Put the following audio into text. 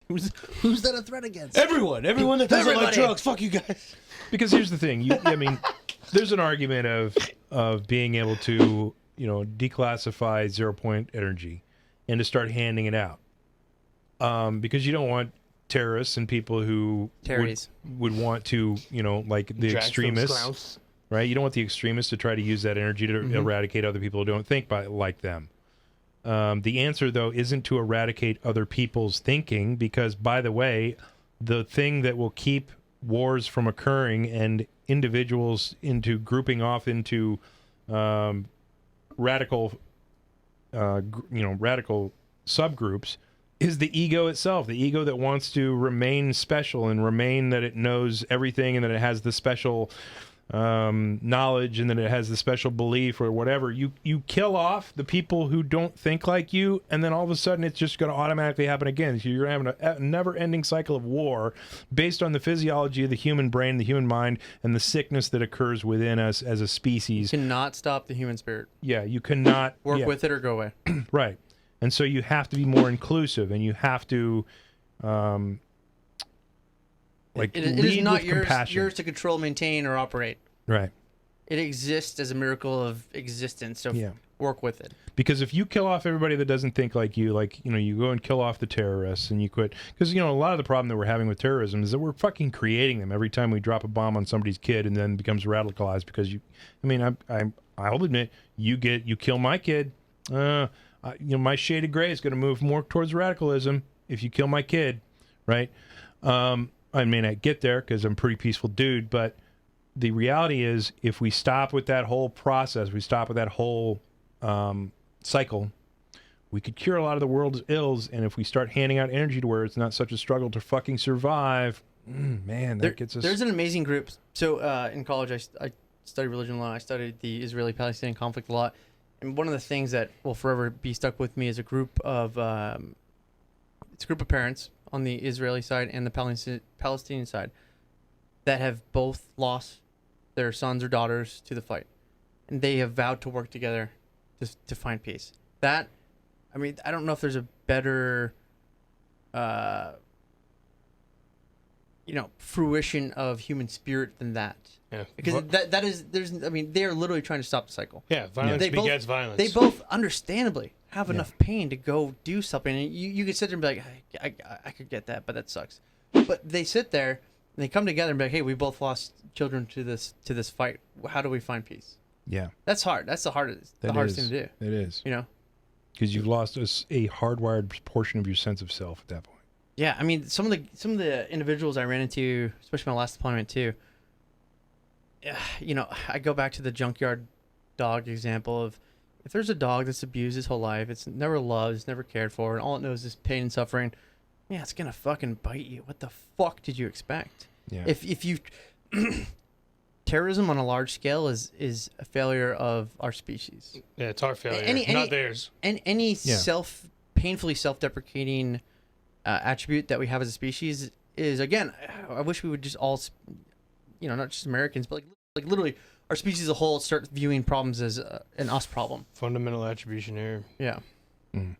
Who's that a threat against? Everyone that doesn't like drugs. Fuck you guys. Because here's the thing. I mean, there's an argument of being able to, declassify 0-point energy and to start handing it out. Because you don't want terrorists and people who would want to, like the extremists, right? You don't want the extremists to try to use that energy to eradicate other people who don't think like them. The answer, though, isn't to eradicate other people's thinking, because, by the way, the thing that will keep wars from occurring and individuals into grouping off into radical subgroups is the ego itself, the ego that wants to remain special and remain that it knows everything and that it has the special knowledge and that it has the special belief or whatever. You kill off the people who don't think like you, and then all of a sudden it's just going to automatically happen again. So you're having a never-ending cycle of war based on the physiology of the human brain, the human mind, and the sickness that occurs within us as a species. You cannot stop the human spirit. Yeah, you cannot work with it or go away. Right. And so you have to be more inclusive, and you have to it is not yours to control, maintain, or operate. Right. It exists as a miracle of existence, so work with it. Because if you kill off everybody that doesn't think like you, you go and kill off the terrorists and you quit. Because, a lot of the problem that we're having with terrorism is that we're fucking creating them every time we drop a bomb on somebody's kid and then becomes radicalized because I'll admit, you kill my kid, my shade of gray is going to move more towards radicalism if you kill my kid, right? I may not get there because I'm a pretty peaceful dude, but the reality is if we stop with that whole process, we stop with that whole cycle, we could cure a lot of the world's ills. And if we start handing out energy to where it's not such a struggle to fucking survive, that gets us... There's an amazing group. So in college, I studied religion a lot. I studied the Israeli-Palestinian conflict a lot. And one of the things that will forever be stuck with me is a group of parents on the Israeli side and the Palestinian side that have both lost their sons or daughters to the fight, and they have vowed to work together to find peace. I don't know if there's a better fruition of human spirit than that. Yeah, because they are literally trying to stop the cycle. Yeah, violence begets violence. They both understandably have enough pain to go do something, and you could sit there and be like, I could get that, but that sucks. But they sit there and they come together and be like, hey, we both lost children to this fight. How do we find peace? Yeah, that's hard. That's the hardest thing to do. It is. Because you've lost a hardwired portion of your sense of self at that point. Yeah, I mean, some of the individuals I ran into, especially my last deployment too. I go back to the junkyard dog example of, if there's a dog that's abused his whole life, it's never loved, it's never cared for, and all it knows is pain and suffering, yeah, it's gonna fucking bite you. What the fuck did you expect? Yeah. If you terrorism on a large scale is a failure of our species. Yeah, it's our failure, not theirs. And any painfully self-deprecating attribute that we have as a species is, again, I wish we would just all, not just Americans, but like literally our species as a whole start viewing problems as an us problem. Fundamental attribution error. Yeah. Mm.